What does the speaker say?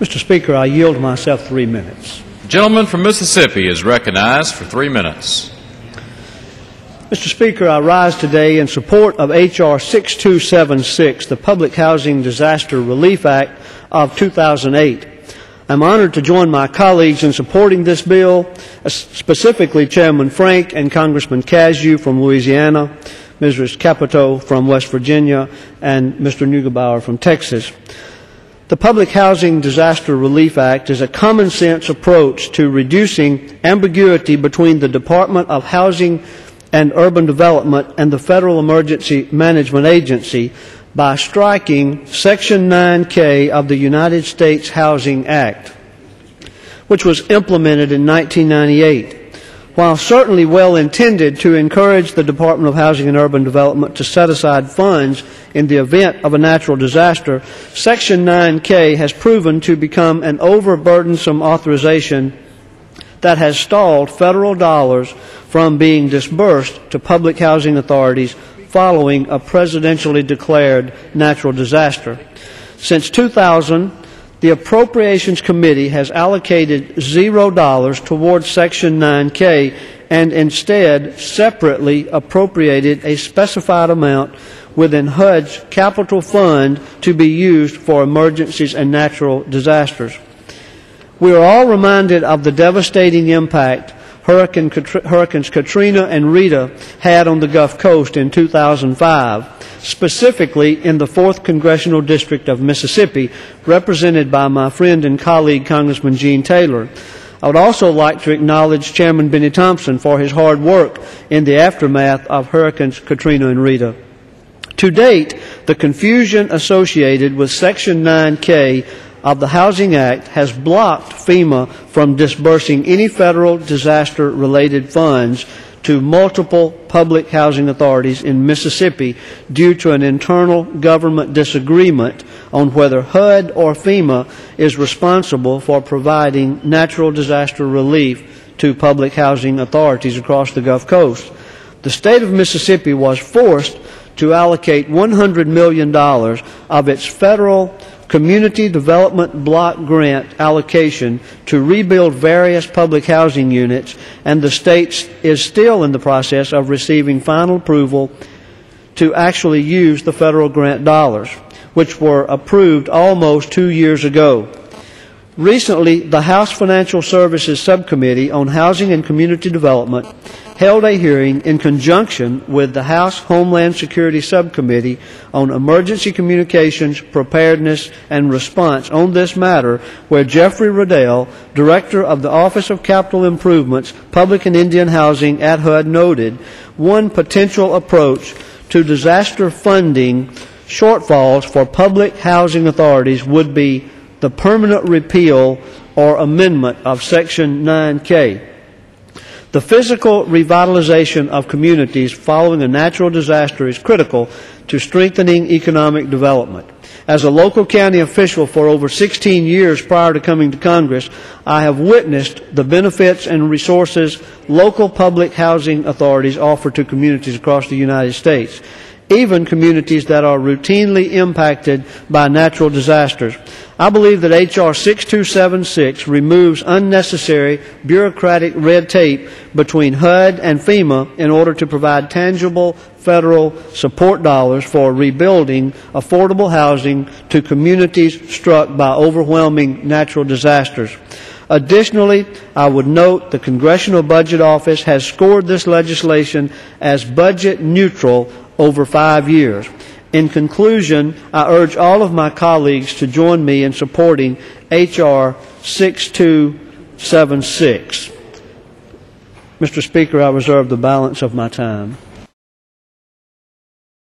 Mr. Speaker, I yield myself 3 minutes. The gentleman from Mississippi is recognized for 3 minutes. Mr. Speaker, I rise today in support of H.R. 6276, the Public Housing Disaster Relief Act of 2008. I'm honored to join my colleagues in supporting this bill, specifically Chairman Frank and Congressman Cazayoux from Louisiana, Mrs. Capito from West Virginia, and Mr. Neugebauer from Texas. The Public Housing Disaster Relief Act is a common-sense approach to reducing ambiguity between the Department of Housing and Urban Development and the Federal Emergency Management Agency by striking Section 9K of the United States Housing Act, which was implemented in 1998. While certainly well-intended to encourage the Department of Housing and Urban Development to set aside funds in the event of a natural disaster, Section 9K has proven to become an overburdensome authorization that has stalled federal dollars from being disbursed to public housing authorities following a presidentially declared natural disaster. Since 2000, the Appropriations Committee has allocated $0 towards Section 9K and instead separately appropriated a specified amount within HUD's capital fund to be used for emergencies and natural disasters. We are all reminded of the devastating impact Hurricanes Katrina and Rita had on the Gulf Coast in 2005, specifically in the 4th Congressional District of Mississippi, represented by my friend and colleague Congressman Gene Taylor. I would also like to acknowledge Chairman Benny Thompson for his hard work in the aftermath of Hurricanes Katrina and Rita. To date, the confusion associated with Section 9K of the Housing Act has blocked FEMA from disbursing any federal disaster-related funds to multiple public housing authorities in Mississippi due to an internal government disagreement on whether HUD or FEMA is responsible for providing natural disaster relief to public housing authorities across the Gulf Coast. The state of Mississippi was forced to allocate $100 million of its federal Community Development Block Grant allocation to rebuild various public housing units, and the state is still in the process of receiving final approval to actually use the federal grant dollars, which were approved almost 2 years ago. Recently, the House Financial Services Subcommittee on Housing and Community Development held a hearing in conjunction with the House Homeland Security Subcommittee on Emergency Communications, Preparedness, and Response on this matter, where Jeffrey Riddell, Director of the Office of Capital Improvements, Public and Indian Housing at HUD, noted one potential approach to disaster funding shortfalls for public housing authorities would be the permanent repeal or amendment of Section 9K. The physical revitalization of communities following a natural disaster is critical to strengthening economic development. As a local county official for over 16 years prior to coming to Congress, I have witnessed the benefits and resources local public housing authorities offer to communities across the United States, even communities that are routinely impacted by natural disasters. I believe that H.R. 6276 removes unnecessary bureaucratic red tape between HUD and FEMA in order to provide tangible federal support dollars for rebuilding affordable housing to communities struck by overwhelming natural disasters. Additionally, I would note the Congressional Budget Office has scored this legislation as budget neutral over 5 years. In conclusion, I urge all of my colleagues to join me in supporting H.R. 6276. Mr. Speaker, I reserve the balance of my time.